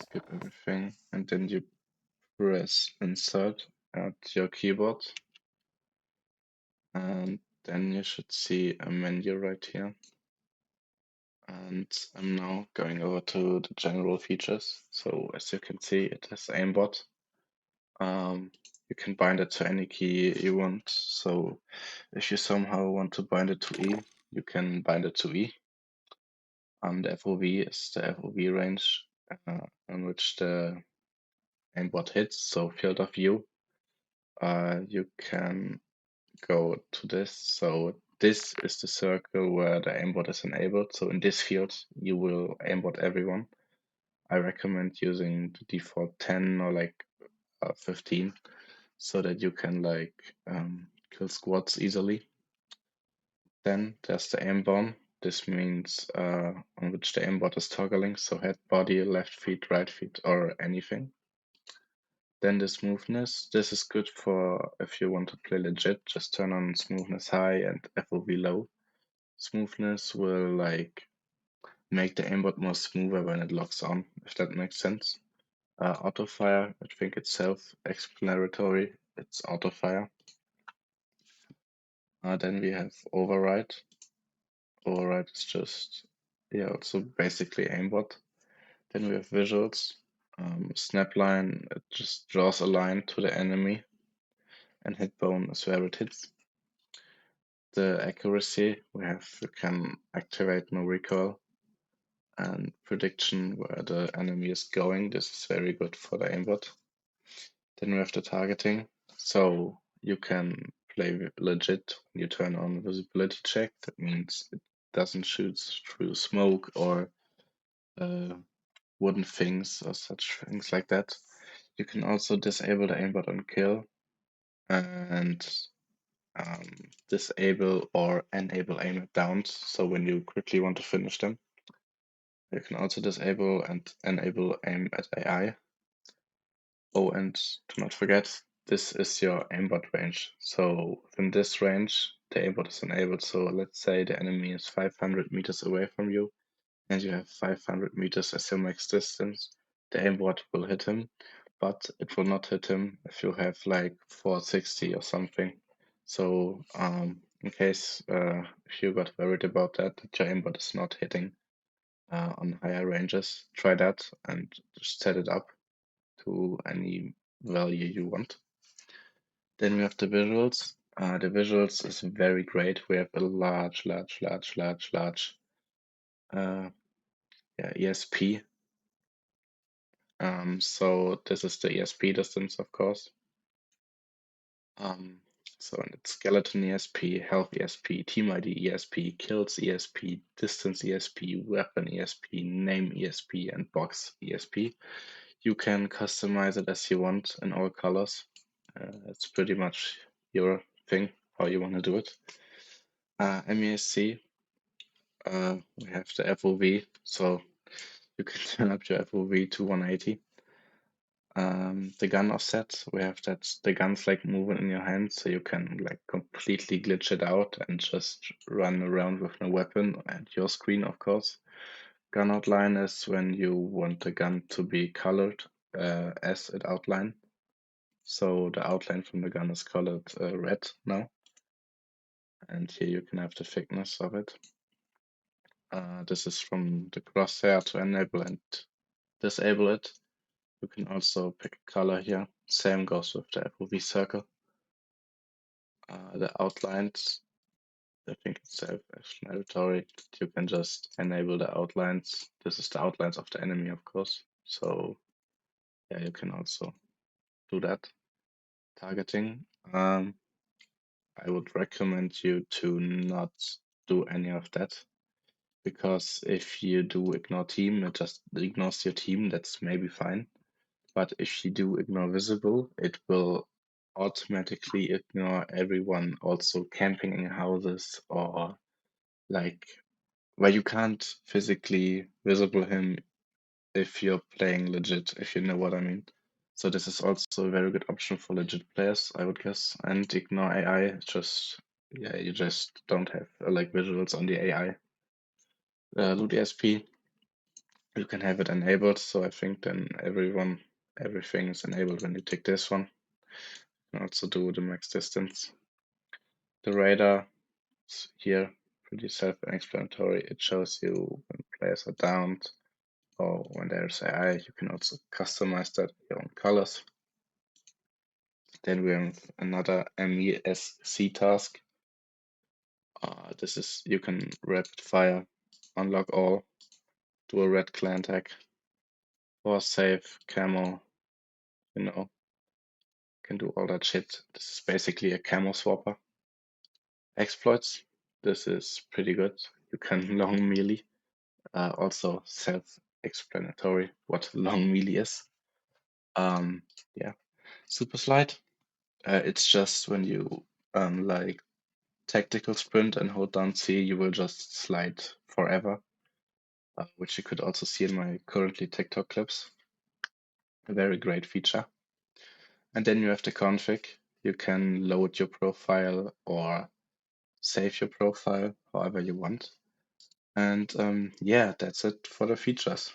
skip everything, and then you press insert at your keyboard, and then you should see a menu right here. And I'm now going over to the general features. So as you can see, it has aimbot. You can bind it to any key you want. So if you somehow want to bind it to E, you can bind it to E. The FOV is the FOV range in which the aimbot hits, so field of view. You can go to this. So this is the circle where the aimbot is enabled. So in this field, you will aimbot everyone. I recommend using the default 10 or like 15 so that you can like kill squads easily. Then there's the aimborn. This means on which the aimbot is toggling, so head, body, left feet, right feet, or anything. Then the smoothness. This is good for if you want to play legit, just turn on smoothness high and FOV low. Smoothness will like make the aimbot more smoother when it locks on, if that makes sense. Auto fire, I think it's self-explanatory. It's auto fire. Then we have override. Override is just, yeah, also basically aimbot. Then we have visuals. Snapline, it just draws a line to the enemy, and hit bone is where it hits. The accuracy, you can activate no recoil, and prediction where the enemy is going. This is very good for the aimbot. Then we have the targeting. So you can play legit when you turn on visibility check. That means it doesn't shoot through smoke or wooden things or such things like that. You can also disable the aimbot on kill and disable or enable aim at downs. So when you quickly want to finish them, you can also disable and enable aim at AI. Oh, and do not forget, this is your aimbot range. So within this range, the aimbot is enabled. So let's say the enemy is 500 meters away from you, and you have 500 meters as your max distance. The aimbot will hit him, but it will not hit him if you have like 460 or something. So in case if you got worried about that your aimbot is not hitting on higher ranges, try that and just set it up to any value you want. Then we have the visuals. The visuals is very great. We have a large ESP. So this is the ESP distance, of course. So it's skeleton ESP, health ESP, team ID ESP, kills ESP, distance ESP, weapon ESP, name ESP, and box ESP. You can customize it as you want in all colors. It's pretty much your thing, how you want to do it. MESC, we have the FOV, so you can turn up your FOV to 180. The gun offset, we have that the gun's like moving in your hand, so you can like completely glitch it out and just run around with no weapon and your screen, of course. Gun outline is when you want the gun to be colored as it outline. So the outline from the gun is colored red now. And here you can have the thickness of it. This is from the crosshair to enable and disable it. You can also pick a color here. Same goes with the FOV circle. The outlines, I think it's self-explanatory. You can just enable the outlines. This is the outlines of the enemy, of course. So yeah, you can also do that. Targeting. I would recommend you to not do any of that, because if you do ignore team, it just ignores your team. That's maybe fine. But if you do ignore visible, it will automatically ignore everyone also camping in houses or like where you can't physically visible him if you're playing legit, if you know what I mean. So this is also a very good option for legit players, I would guess. And ignore AI, just yeah, you just don't have like visuals on the AI. Loot ESP, you can have it enabled. So I think then everything is enabled when you tick this one. You can also do the max distance. The radar is here, pretty self-explanatory. It shows you when players are downed or when there's AI. You can also customize that with your own colors. Then we have another MESC task. This is you can rapid fire, unlock all, do a red clan tag, or save camo, can do all that shit. This is basically a camo swapper. Exploits. This is pretty good. You can long melee. Also self-explanatory what long melee is. Yeah, super slide. It's just when you like tactical sprint and hold down C, you will just slide forever, which you could also see in my currently TikTok clips. A very great feature. And then you have the config. You can load your profile or save your profile however you want. And yeah, that's it for the features.